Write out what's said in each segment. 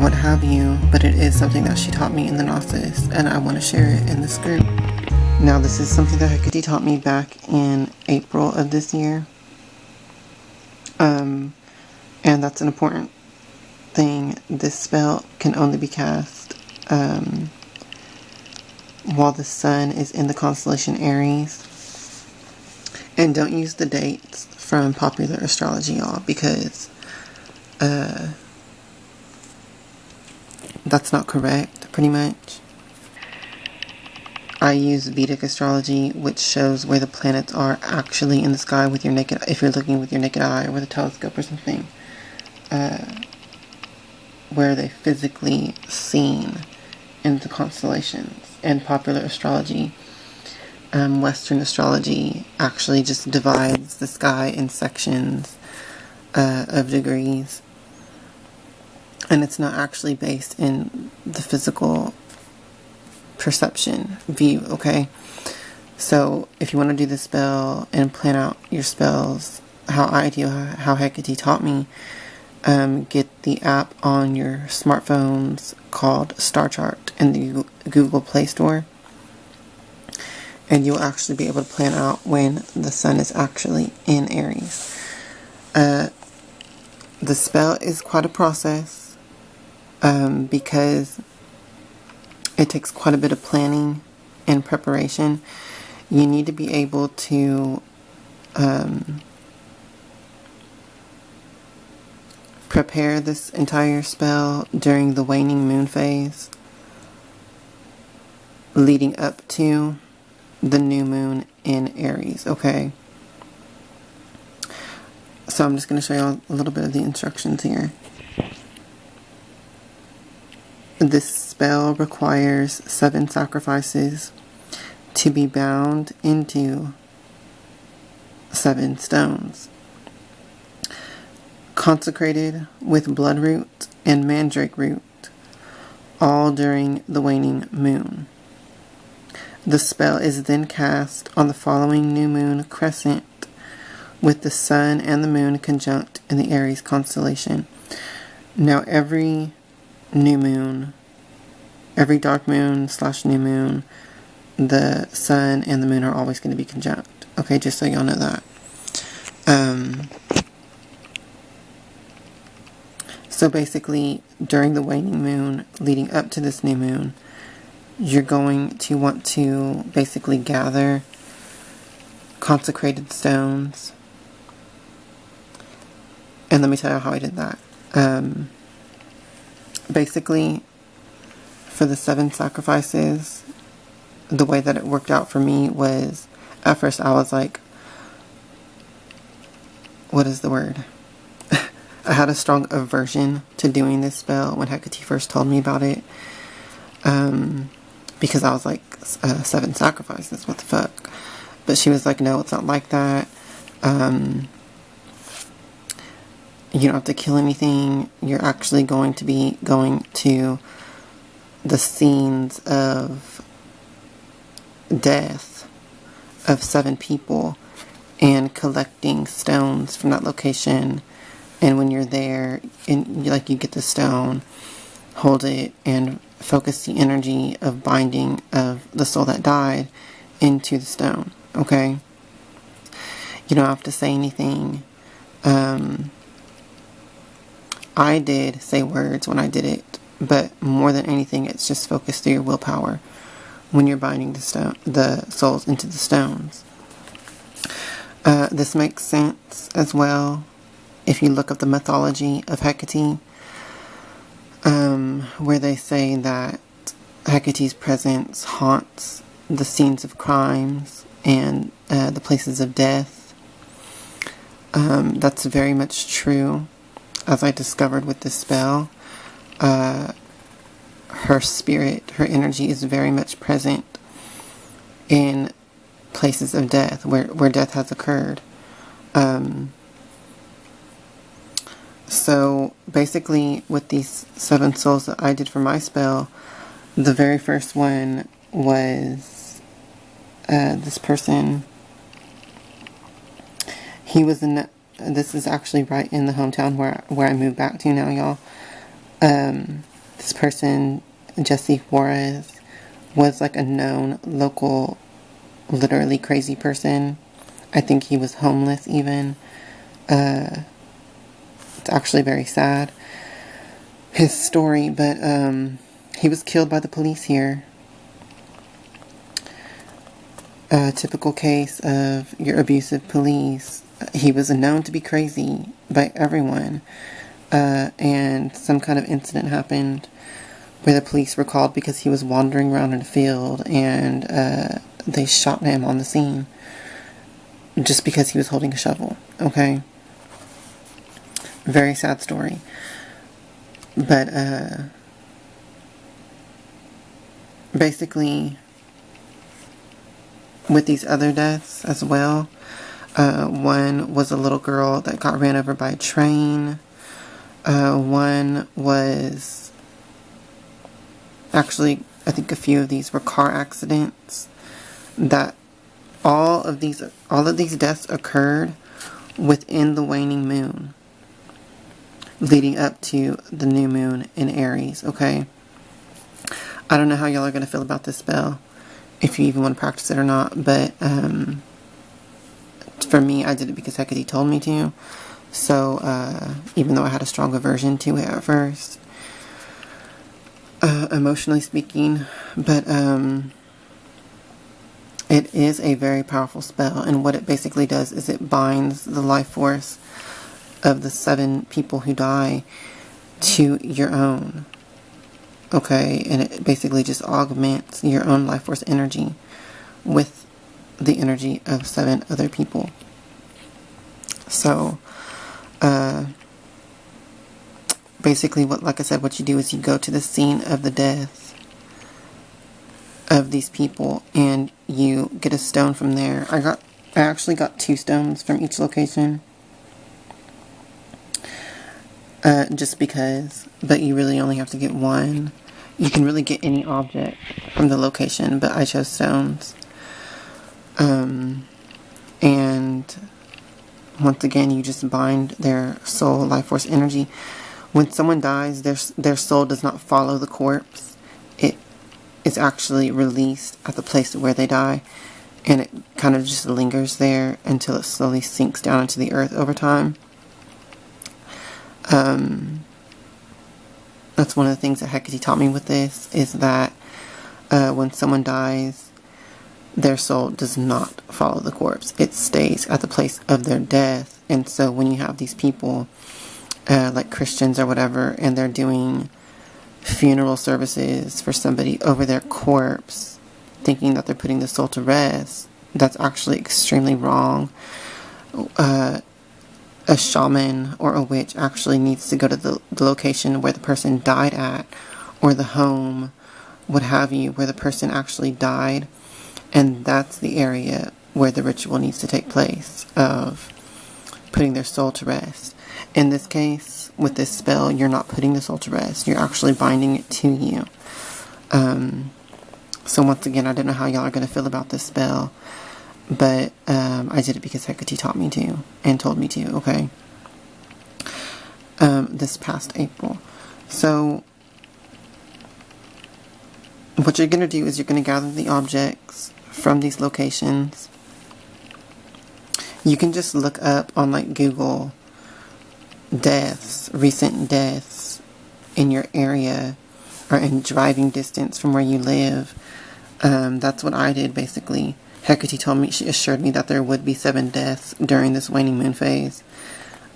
what have you, but it is something that she taught me in the Gnosis, and I want to share it in this group. Now, this is something that Hekate taught me back in April of this year. And that's an important thing. This spell can only be cast while the sun is in the constellation Aries. And don't use the dates from popular astrology, y'all, because that's not correct, pretty much. I use Vedic astrology, which shows where the planets are actually in the sky with your naked, if you're looking with your naked eye or with a telescope or something, where they physically seen in the constellations. And popular astrology, Western astrology, actually just divides the sky in sections of degrees, and it's not actually based in the physical perception view, okay? So if you want to do the spell and plan out your spells how I do, how Hekate taught me, get the app on your smartphones called Star Chart in the Google Play Store, and you'll actually be able to plan out when the sun is actually in Aries. The spell is quite a process, because it takes quite a bit of planning and preparation. You need to be able to prepare this entire spell during the waning moon phase, leading up to the new moon in Aries, okay? So I'm just going to show you a little bit of the instructions here. This spell requires 7 sacrifices to be bound into 7 stones, consecrated with bloodroot and mandrake root, all during the waning moon. The spell is then cast on the following new moon crescent, with the sun and the moon conjunct in the Aries constellation. Now, every new moon, every dark moon / new moon, the sun and the moon are always going to be conjunct. Okay, just so y'all know that. So basically, during the waning moon, leading up to this new moon, you're going to want to basically gather consecrated stones. And let me tell you how I did that. Basically, for the 7 sacrifices, the way that it worked out for me was, at first I was like, what is the word? I had a strong aversion to doing this spell when Hekate first told me about it. Because I was like, 7 sacrifices, what the fuck? But she was like, no, it's not like that. You don't have to kill anything. You're actually going to be going to the scenes of death of 7 people and collecting stones from that location. And when you're there, and you get the stone, hold it, and focus the energy of binding of the soul that died into the stone. Okay? You don't have to say anything. I did say words when I did it, but more than anything, it's just focused through your willpower when you're binding the souls into the stones. This makes sense as well if you look up the mythology of Hekate, where they say that Hecate's presence haunts the scenes of crimes and the places of death. That's very much true. As I discovered with this spell, her spirit, her energy is very much present in places of death, where death has occurred. So basically, with these 7 souls that I did for my spell, the very first one was this person. He was this is actually right in the hometown where I moved back to now, y'all. This person, Jesse Juarez, was like a known local, literally crazy person. I think he was homeless even. It's actually very sad, his story, but he was killed by the police here. A typical case of your abusive police. He was known to be crazy by everyone, and some kind of incident happened where the police were called because he was wandering around in a field, and they shot him on the scene just because he was holding a shovel. Okay, very sad story. But basically, with these other deaths as well, one was a little girl that got ran over by a train. One was actually, I think a few of these were car accidents. That all of these deaths occurred within the waning moon, leading up to the new moon in Aries. Okay, I don't know how y'all are gonna feel about this spell, if you even want to practice it or not, but for me, I did it because Hekate told me to. So even though I had a strong aversion to it at first, emotionally speaking, but it is a very powerful spell, and what it basically does is it binds the life force of the 7 people who die to your own. Okay, and it basically just augments your own life force energy with the energy of 7 other people. So, basically, like I said, what you do is you go to the scene of the death of these people, and you get a stone from there. I actually got 2 stones from each location. Just because, but you really only have to get 1. You can really get any object from the location, but I chose stones. And once again, you just bind their soul, life force energy. When someone dies, their soul does not follow the corpse. It is actually released at the place where they die, and it kind of just lingers there until it slowly sinks down into the earth over time. That's one of the things that Hekate taught me with this, is that when someone dies, their soul does not follow the corpse. It stays at the place of their death. And so when you have these people, like Christians or whatever, and they're doing funeral services for somebody over their corpse, thinking that they're putting the soul to rest, that's actually extremely wrong. A shaman or a witch actually needs to go to the location where the person died at, or the home, what have you, where the person actually died, and that's the area where the ritual needs to take place of putting their soul to rest. In this case, with this spell, you're not putting the soul to rest, you're actually binding it to you. So once again, I don't know how y'all are going to feel about this spell, but I did it because Hekate taught me to and told me to, okay? This past April. So what you're going to do is you're going to gather the objects from these locations. You can just look up on like Google deaths, recent deaths in your area or in driving distance from where you live. That's what I did basically. Hekate told me, she assured me that there would be 7 deaths during this waning moon phase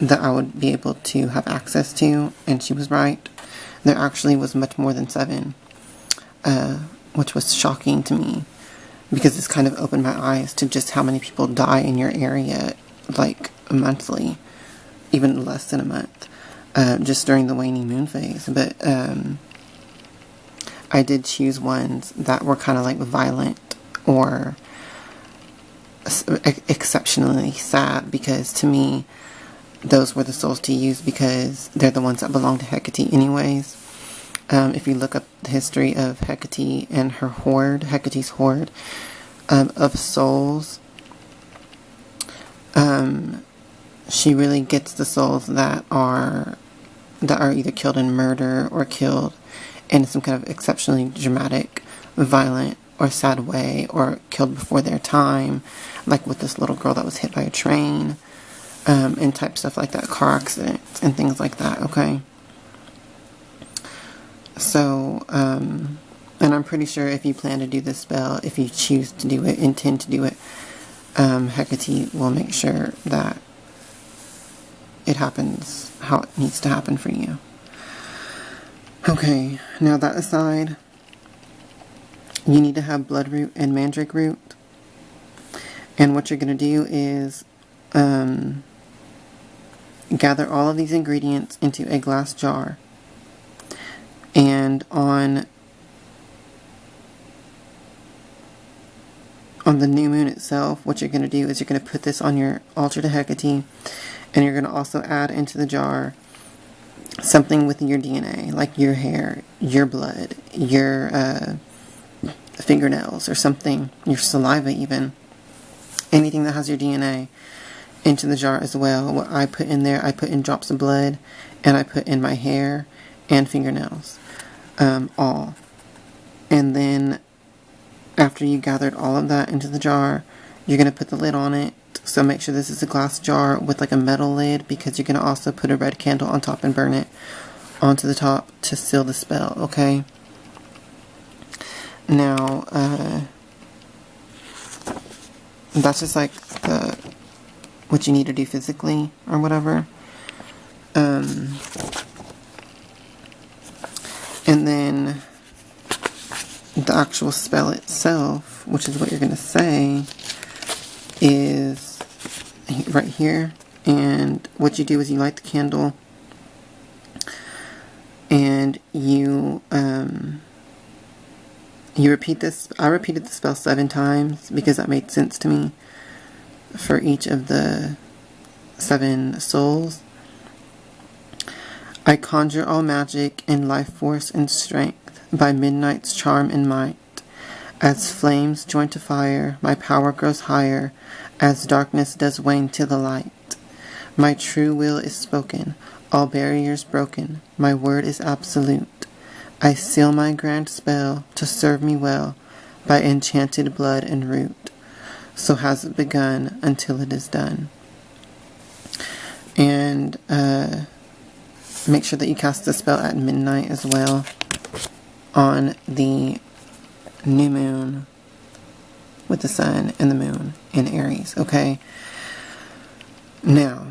that I would be able to have access to, and she was right. There actually was much more than 7, which was shocking to me, because this kind of opened my eyes to just how many people die in your area, like monthly, even less than a month, just during the waning moon phase. But I did choose ones that were kind of like violent or exceptionally sad, because to me those were the souls to use, because they're the ones that belong to Hekate anyways. If you look up the history of Hekate and her horde, Hecate's horde of souls, she really gets the souls that are that are either killed in murder or killed in some kind of exceptionally dramatic, violent, or sad way, or killed before their time, like with this little girl that was hit by a train, and type stuff like that, car accidents and things like that, okay? So, and I'm pretty sure if you plan to do this spell, if you choose to do it, intend to do it, Hekate will make sure that it happens how it needs to happen for you. Okay, now that aside, you need to have bloodroot and mandrake root. And what you're going to do is gather all of these ingredients into a glass jar. And on the new moon itself, what you're going to do is you're going to put this on your altar to Hekate, and you're going to also add into the jar something with your DNA, like your hair, your blood, your fingernails or something, your saliva even, anything that has your DNA into the jar as well. What I put in there, I put in drops of blood, and I put in my hair and fingernails, all. And then after you gathered all of that into the jar, you're going to put the lid on it. So make sure this is a glass jar with like a metal lid, because you're going to also put a red candle on top and burn it onto the top to seal the spell, okay? Now, that's just like what you need to do physically or whatever. And then the actual spell itself, which is what you're going to say, is right here. And what you do is you light the candle, and you repeat this. I repeated the spell 7 times because that made sense to me for each of the 7 souls. I conjure all magic and life force and strength by midnight's charm and might. As flames join to fire, my power grows higher, as darkness does wane to the light. My true will is spoken, all barriers broken, my word is absolute. I seal my grand spell to serve me well by enchanted blood and root. So has it begun until it is done. And make sure that you cast the spell at midnight as well on the new moon with the sun and the moon in Aries, okay? Now,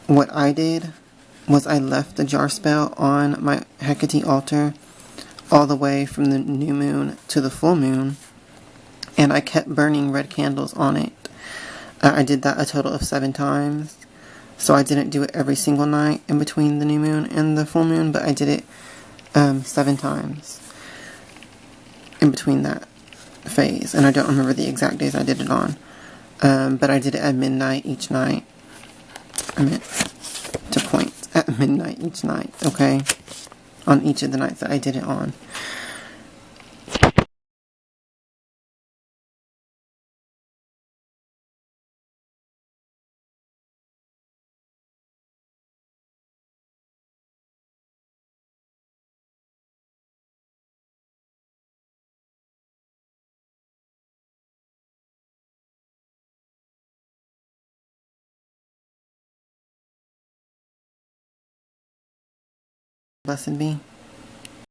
what I did was I left the jar spell on my Hekate altar all the way from the new moon to the full moon, and I kept burning red candles on it. I did that a total of 7 times, so I didn't do it every single night in between the new moon and the full moon, but I did it 7 times in between that phase, and I don't remember the exact days I did it on, but I did it at midnight each night. I meant to point at midnight each night, okay, on each of the nights that I did it on. Blessed be.